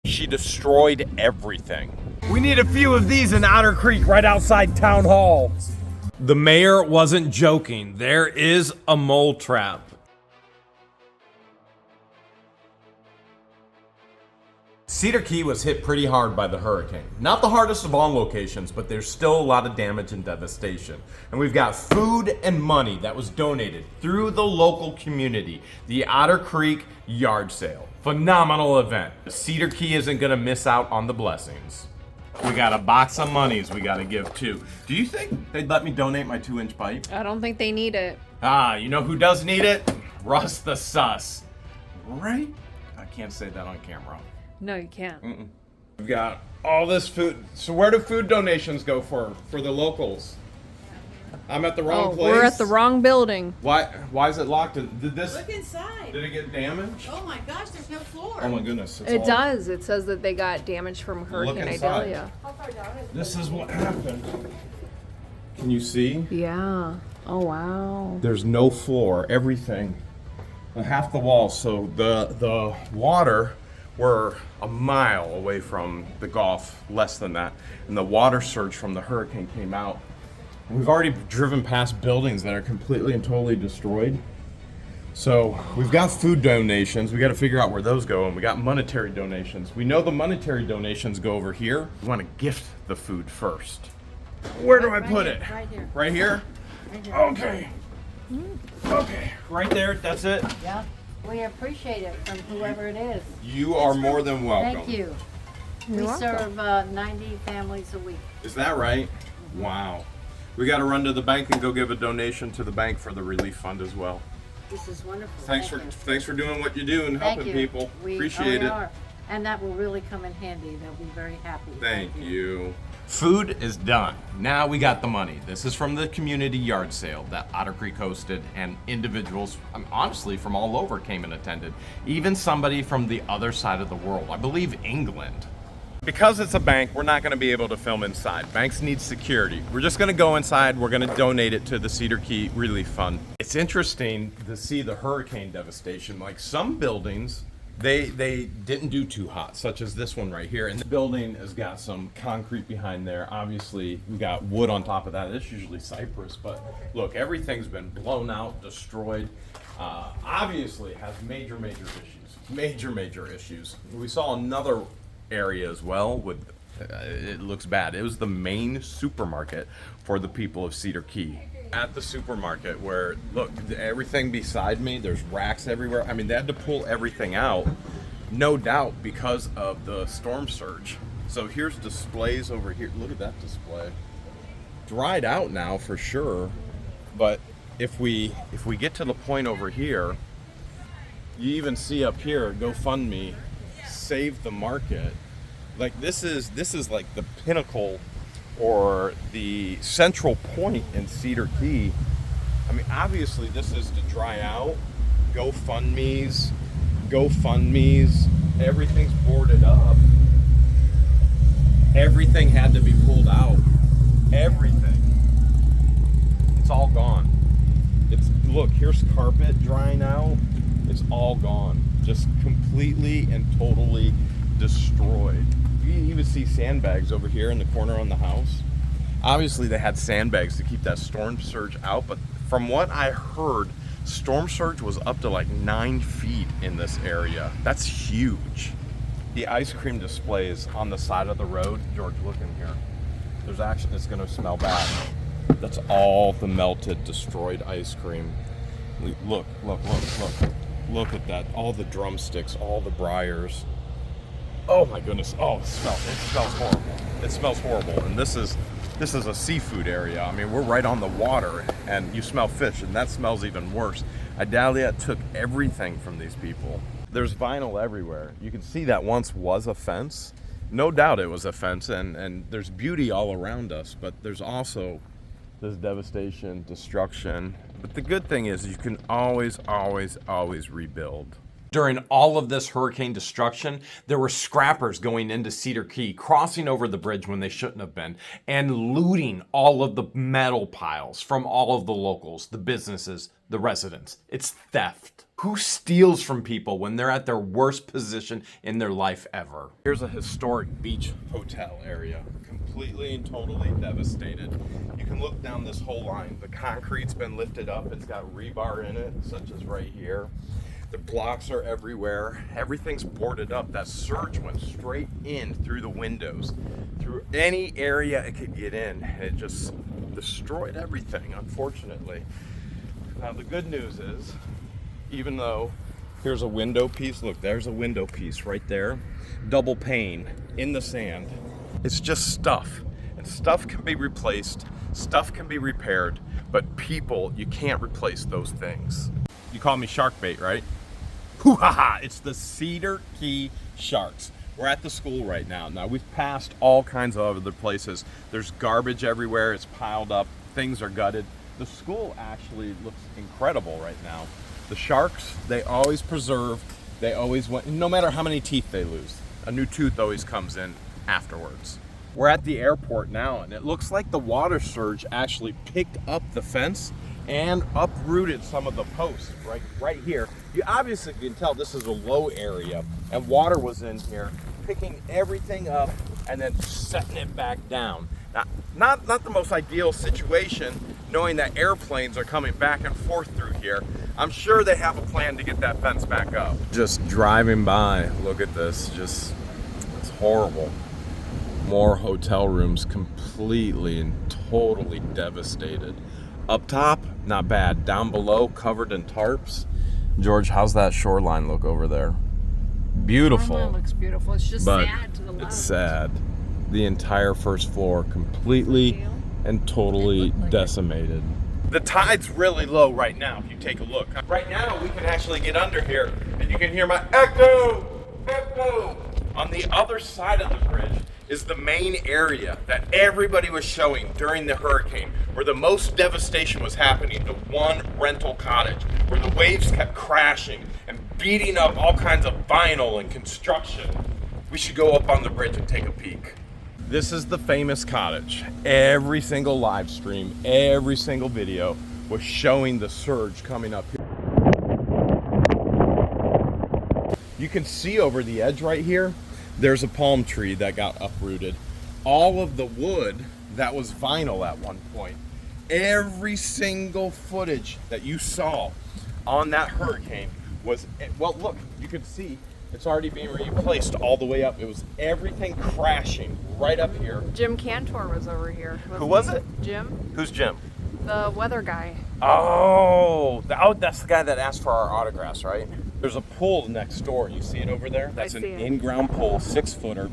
She destroyed everything. We need a few of these in Otter Creek right outside Town Hall. The mayor wasn't joking. There is a mole trap. Cedar Key was hit pretty hard by the hurricane. Not the hardest of all locations, but there's still a lot of damage and devastation. And we've got food and money that was donated through the local community, the Otter Creek yard sale. Phenomenal event. Cedar Key isn't gonna miss out on the blessings. We got a box of monies we gotta give too. Do you think they'd let me donate my 2-inch pipe? I don't think they need it. Ah, you know who does need it? Russ the Sus. Right? I can't say that on camera. No, you can't. We've got all this food. So where do food donations go for the locals? I'm at the wrong place. We're at the wrong building. Why is it locked? Did this? Look inside. Did it get damaged? Oh my gosh, there's no floor. Oh my goodness. It does. It says that they got damage from Hurricane inside. Idalia. How far down is it? This is what happened. Can you see? Yeah. Oh, wow. There's no floor. Everything. Half the walls. So the water. We're a mile away from the Gulf, less than that, and the water surge from the hurricane came out. And we've already driven past buildings that are completely and totally destroyed. So we've got food donations. We got to figure out where those go, and we got monetary donations. We know the monetary donations go over here. We want to gift the food first. Where do I put it? Right here. Right here? Right here. Okay. Okay. Right there. That's it. Yeah. We appreciate it from whoever it is. You are more than welcome. Thank you. You're We welcome. serve 90 families a week. Is that right? Wow. We got to run to the bank and go give a donation to the bank for the relief fund as well. This is wonderful. Thanks for doing what you do and helping you. people. We Appreciate it. are. And that will really come in handy. They'll be very happy. Thank you. Food is done. Now we got the money. This is from the community yard sale that Otter Creek hosted, and individuals, honestly, from all over came and attended. Even somebody from the other side of the world, I believe England. Because it's a bank, we're not going to be able to film inside. Banks need security. We're just going to go inside. We're going to donate it to the Cedar Key Relief Fund. It's interesting to see the hurricane devastation. Like some buildings, they didn't do too hot, such as this one right here. And the building has got some concrete behind there. Obviously, we got wood on top of that. It's usually cypress, but look, everything's been blown out, destroyed. Obviously, has major issues. Major issues. We saw another area as well with it looks bad. It was the main supermarket for the people of Cedar Key. At the supermarket where, look, everything beside me, there's racks everywhere. I mean, they had to pull everything out, no doubt, because of the storm surge. So here's displays over here. Look at that display. Dried out now for sure, but if we get to the point over here, you even see up here, GoFundMe, Save the Market. Like this is like the pinnacle or the central point in Cedar Key. I mean, obviously this is to dry out. GoFundMes, everything's boarded up. Everything had to be pulled out. Everything. It's all gone. Look, here's carpet drying out. It's all gone. Just completely and totally destroyed. You can even see sandbags over here in the corner on the house. Obviously they had sandbags to keep that storm surge out, but from what I heard, storm surge was up to like 9 feet in this area. That's huge. The ice cream displays on the side of the road. George, look in here. There's actually, it's gonna smell bad. That's all the melted, destroyed ice cream. Look at that. All the drumsticks, all the briars. Oh my goodness. Oh, it smells horrible. It smells horrible. And this is a seafood area. I mean, we're right on the water and you smell fish, and that smells even worse. Idalia took everything from these people. There's vinyl everywhere. You can see that once was a fence. No doubt it was a fence, and there's beauty all around us, but there's also this devastation, destruction. But the good thing is you can always rebuild. During all of this hurricane destruction, there were scrappers going into Cedar Key, crossing over the bridge when they shouldn't have been, and looting all of the metal piles from all of the locals, the businesses, the residents. It's theft. Who steals from people when they're at their worst position in their life ever? Here's a historic beach hotel area, completely and totally devastated. You can look down this whole line. The concrete's been lifted up. It's got rebar in it, such as right here. The blocks are everywhere. Everything's boarded up. That surge went straight in through the windows, through any area it could get in. It just destroyed everything, unfortunately. Now the good news is, even though here's a window piece, look, there's a window piece right there, double pane in the sand. It's just stuff, and stuff can be replaced, stuff can be repaired, but people, you can't replace those things. You call me shark bait, right? Hoo-ha-ha! It's the Cedar Key Sharks. We're at the school right now. Now, we've passed all kinds of other places. There's garbage everywhere. It's piled up. Things are gutted. The school actually looks incredible right now. The Sharks, they always preserve. They always want, no matter how many teeth they lose, a new tooth always comes in afterwards. We're at the airport now, and it looks like the water surge actually picked up the fence and uprooted some of the posts right here. You obviously can tell this is a low area, and water was in here, picking everything up and then setting it back down. Now, not the most ideal situation, knowing that airplanes are coming back and forth through here. I'm sure they have a plan to get that fence back up. Just driving by, look at this, it's horrible. More hotel rooms completely and totally devastated. Up top, not bad. Down below, covered in tarps. George, how's that shoreline look over there? Beautiful. Shoreline looks beautiful. It's just But sad to the left. it's sad. The entire first floor completely and totally decimated. The tide's really low right now if you take a look. Right now we can actually get under here and you can hear my echo. On the other side of the bridge is the main area that everybody was showing during the hurricane, where the most devastation was happening, the one rental cottage, where the waves kept crashing and beating up all kinds of vinyl and construction. We should go up on the bridge and take a peek. This is the famous cottage. Every single live stream, every single video was showing the surge coming up here. You can see over the edge right here, there's a palm tree that got uprooted. All of the wood that was vinyl at one point, every single footage that you saw on that hurricane was, well, look, you can see it's already being replaced all the way up. It was everything crashing right up here. Jim Cantor was over here. Who was it? Jim, Who's Jim? the weather guy. Oh, that's the guy that asked for our autographs, right? There's a pool next door. You see it over there? That's an in-ground pool, 6-footer.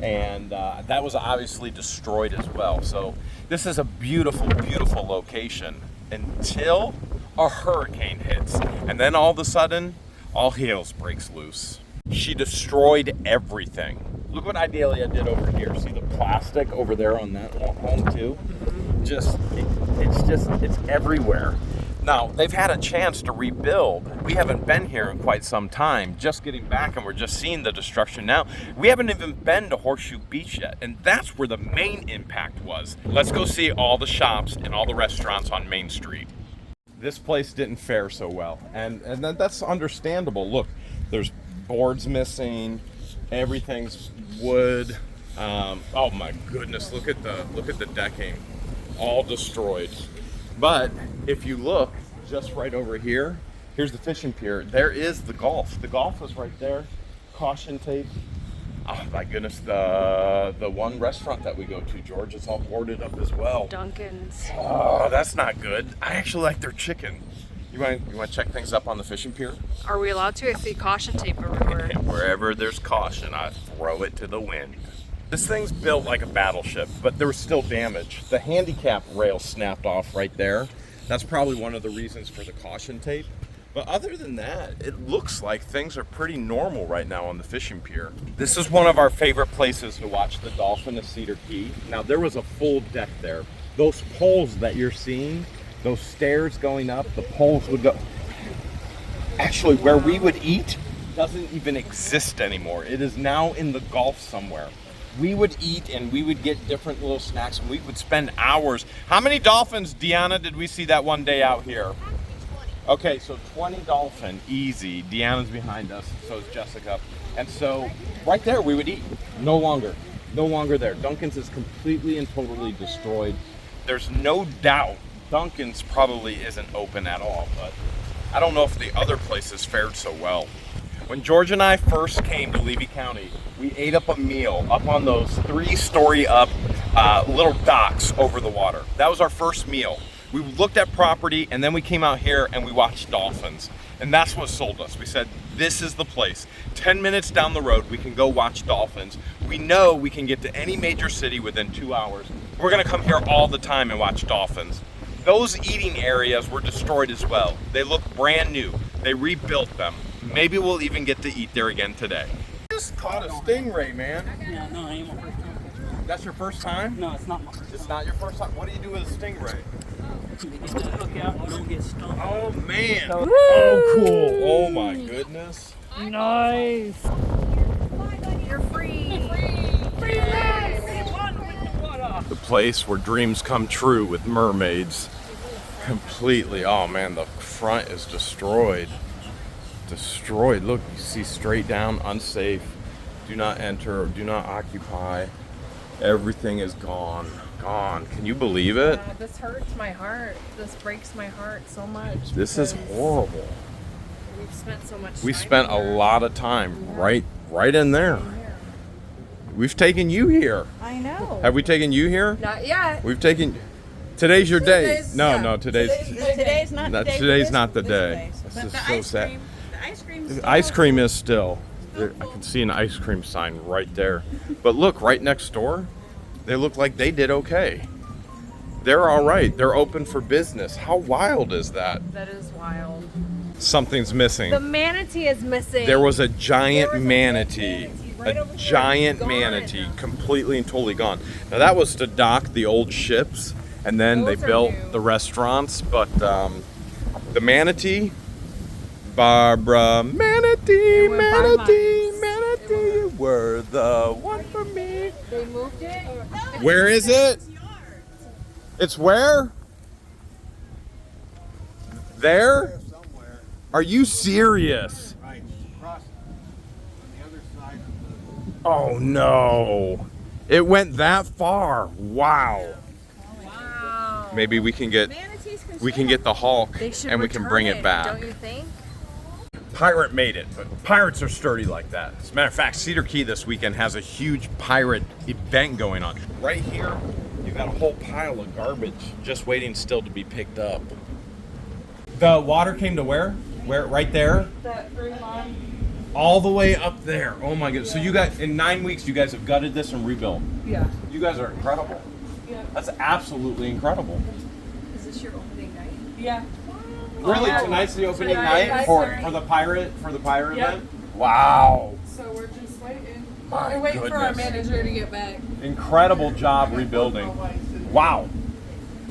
And that was obviously destroyed as well. So this is a beautiful, beautiful location until a hurricane hits. And then all of a sudden, all hell breaks loose. She destroyed everything. Look what Idalia did over here. See the plastic over there on that home too? It's everywhere. Now, they've had a chance to rebuild. We haven't been here in quite some time, just getting back, and we're just seeing the destruction now. We haven't even been to Horseshoe Beach yet, and that's where the main impact was. Let's go see all the shops and all the restaurants on Main Street. This place didn't fare so well, and that's understandable. Look, there's boards missing, everything's wood. Oh my goodness, look at the decking, all destroyed. But if you look just right over here, here's the fishing pier. There is the golf. The golf is right there. Caution tape. Oh my goodness, the one restaurant that we go to, George, is all boarded up as well. Dunkin's. Oh, that's not good. I actually like their chicken. You want to check things up on the fishing pier? Are we allowed to? I see caution tape everywhere. Wherever there's caution, I throw it to the wind. This thing's built like a battleship, but there was still damage. The handicap rail snapped off right there. That's probably one of the reasons for the caution tape. But other than that, it looks like things are pretty normal right now on the fishing pier. This is one of our favorite places to watch the dolphin of Cedar Key. Now, there was a full deck there. Those poles that you're seeing, those stairs going up, the poles would go. Actually, where we would eat doesn't even exist anymore. It is now in the Gulf somewhere. We would eat and we would get different little snacks and we would spend hours. How many dolphins, Deanna, did we see that one day out here? Okay, so 20 dolphin, easy. Deanna's behind us, so is Jessica. And so right there we would eat. No longer there. Duncan's is completely and totally destroyed. There's no doubt Duncan's probably isn't open at all, but I don't know if the other places fared so well. When George and I first came to Levy County, we ate up a meal up on those 3-story up little docks over the water. That was our first meal. We looked at property and then we came out here and we watched dolphins. And that's what sold us. We said, this is the place. 10 minutes down the road, we can go watch dolphins. We know we can get to any major city within 2 hours. We're gonna come here all the time and watch dolphins. Those eating areas were destroyed as well. They look brand new. They rebuilt them. Maybe we'll even get to eat there again today. Just caught a stingray, man. Yeah, no, I ain't my first time. That's your first time? No, it's not my first It's not your first time? What do you do with a stingray? time. You get the hook out and you don't get stung. Oh, man. Oh, cool. Oh, my goodness. Nice. You're free. The place where dreams come true with mermaids. Completely. Oh, man, the front is destroyed. Destroyed. Look, you see straight down, unsafe. Do not enter, do not occupy. Everything is gone. Gone. Can you believe it? This hurts my heart. This breaks my heart so much. This is because horrible. We've spent so much We time spent a here. lot of time right in there. We've taken you here. I know. Have we taken you here? Not yet. We've taken. Today's your day. Today's- No, yeah. no, today's Today's not the day. today's not the day. This But is the so ice sad. cream, the ice cream's The ice cream is still. There, I can see an ice cream sign right there. But look, right next door, they look like they did okay. They're all right. They're open for business. How wild is that? That is wild. Something's missing. The manatee is missing. There was a giant There was a manatee. manatee right A over here. giant Gone. manatee, completely and totally gone. Now that was to dock the old ships, and then Those they are built new. the restaurants. But the manatee, Barbara, manatee, went by manatee, mines. manatee, you were the one for me. They moved it. Where is it? It's where? There? Somewhere, Are you serious? right, across on the other side of Oh no. It went that far. Wow. Wow. Maybe we can get the Hulk They should and we can return bring it back. Don't you think? Pirate made it, but pirates are sturdy like that. As a matter of fact, Cedar Key this weekend has a huge pirate event going on. Right here, you got a whole pile of garbage just waiting still to be picked up. The water came to where? Where? Right there? That green line. All the way up there. Oh my goodness. So you guys, in 9 weeks, you guys have gutted this and rebuilt. Yeah. You guys are incredible. Yeah. That's absolutely incredible. Is this your opening night? Yeah. Really, Oh. tonight's the opening Tonight, night for the pirate Yep. event. Wow, So we're just waiting. My We're waiting for our goodness. manager to get back. incredible job rebuilding. Wow.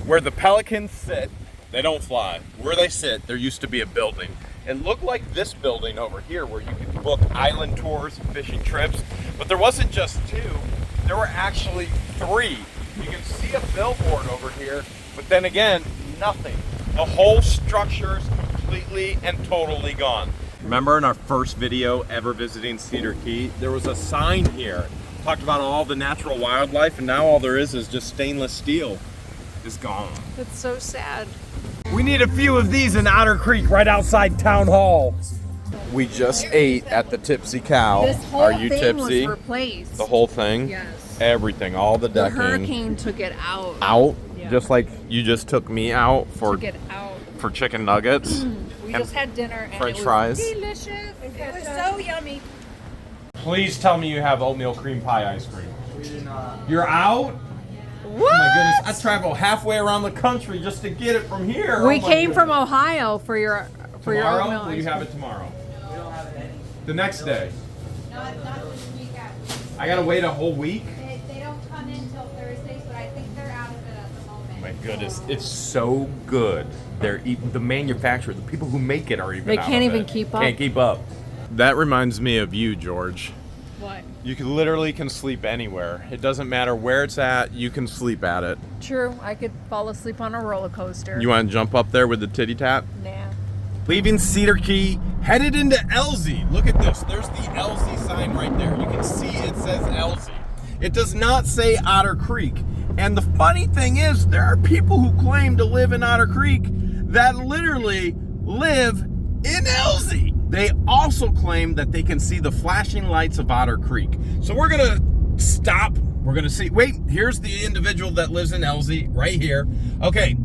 Where the pelicans sit, they don't fly. Where they sit, there used to be a building. It looked like this building over here where you could book island tours and fishing trips. But there wasn't just two, there were actually three. You can see a billboard over here, but then again, nothing. The whole structure is completely and totally gone. Remember in our first video ever visiting Cedar Key, there was a sign here. Talked about all the natural wildlife, and now all there is just stainless steel is gone. That's so sad. We need a few of these in Otter Creek right outside Town Hall. We just ate at the Tipsy Cow. This whole Are you thing tipsy? was replaced. The whole thing? Yes. Everything, all the The decking. hurricane took it out. Out? Yeah. Just like you just took me out for Took it out. for chicken nuggets. We And just had dinner and French it was fries. delicious. It was so yummy. Please tell me you have oatmeal cream pie ice cream. We do not. You're out? What? Oh my goodness, I traveled halfway around the country just to get it from here. We Oh my came from goodness. Ohio for your Tomorrow? oatmeal Will you ice have cream. it tomorrow? We don't have it any. The next day? Not this weekend. I gotta wait a whole week? They don't come in till Thursdays, but I think they're out of it at the moment. My goodness, it's so good. They're even the manufacturer, the people who make it are even. They out can't of even it. keep up. Can't keep up. That reminds me of you, George. What? You can literally can sleep anywhere. It doesn't matter where it's at. You can sleep at it. True. I could fall asleep on a roller coaster. You want to jump up there with the titty tap? Nah. Leaving Cedar Key, headed into Elsie. Look at this. There's the Elsie sign right there. You can see it says Elsie. It does not say Otter Creek. And the funny thing is, there are people who claim to live in Otter Creek that literally live in Elsie. They also claim that they can see the flashing lights of Otter Creek. So we're gonna stop. We're gonna see. Wait, here's the individual that lives in Elsie right here. Okay,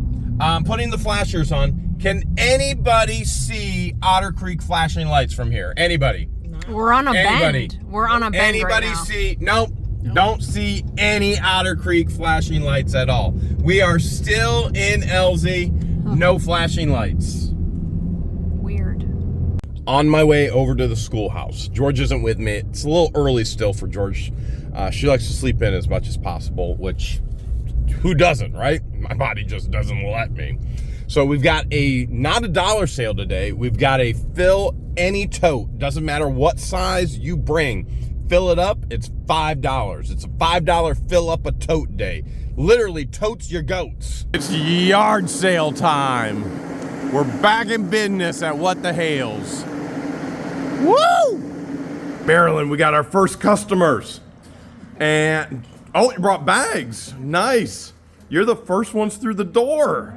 I'm putting the flashers on. Can anybody see Otter Creek flashing lights from here? Anybody? We're on a Anybody? bend. We're on a bend Anybody right now. see? Nope. Don't see any Otter Creek flashing lights at all. We are still in Elsie. No flashing lights. Weird. On my way over to the schoolhouse. George isn't with me. It's a little early still for George. She likes to sleep in as much as possible, which who doesn't, right? My body just doesn't let me. So we've got not a dollar sale today. We've got a fill any tote. Doesn't matter what size you bring. Fill it up, it's $5. It's a $5 fill up a tote day. Literally totes your goats. It's yard sale time. We're back in business at What the Hales. Woo! Maryland, we got our first customers. And, oh, you brought bags. Nice. You're the first ones through the door.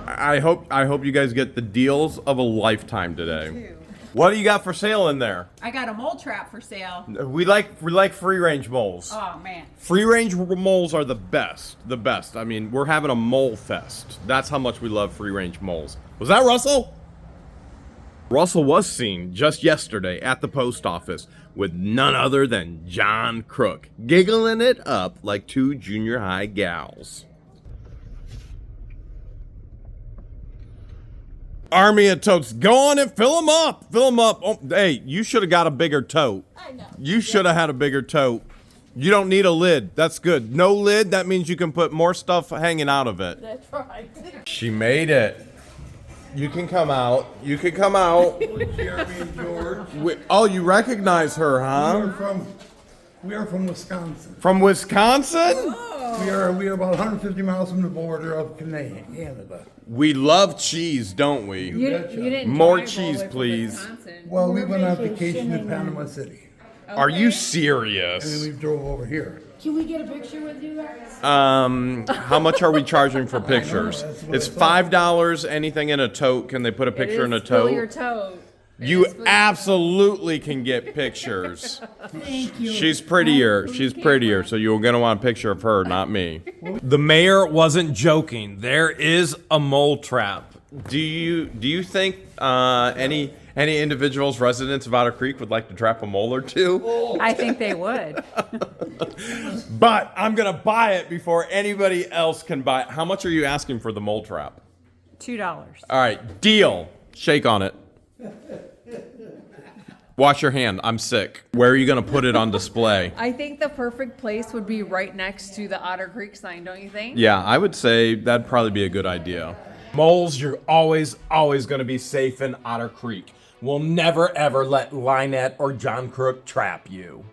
I hope you guys get the deals of a lifetime today. What do you got for sale in there? I got a mole trap for sale. We like free range moles. Oh man. Free range moles are the best. The best. I mean, we're having a mole fest. That's how much we love free range moles. Was that Russell? Russell was seen just yesterday at the post office with none other than John CROOK, giggling it up like two junior high gals. Army of totes. Go on and fill them up. Fill them up. Oh, hey, you should have got a bigger tote. I know. You should have had a bigger tote. You don't need a lid. That's good. No lid, that means you can put more stuff hanging out of it. That's right. She made it. You can come out. You can come out. Jeremy and George. Oh, you recognize her, huh? We are from Wisconsin. From Wisconsin? We are about 150 miles from the border of Canada. We love cheese, don't we? You didn't More drive all the cheese, way from please. Wisconsin. Well, we went on vacation in Panama City, Are you and then serious? we drove over here. Can we get a picture with you guys? How much are we charging for pictures? that's what It's I thought. $5. Anything in a tote? Can they put a picture in a Fill tote? your tote. You absolutely can get pictures. Thank you. She's prettier. She's prettier, so you're gonna want a picture of her, not me. The mayor wasn't joking. There is a mole trap. Do you think any individuals, residents of Otter Creek, would like to trap a mole or two? I think they would. But I'm gonna buy it before anybody else can buy it. How much are you asking for the mole trap? $2. All right, deal. Shake on it. Wash your hand. I'm sick. Where are you gonna put it on display? I think the perfect place would be right next to the Otter Creek sign, don't you think? Yeah, I would say that'd probably be a good idea. Moles, you're always gonna be safe in Otter Creek. We'll never ever let LIEnette or John CROOK trap you.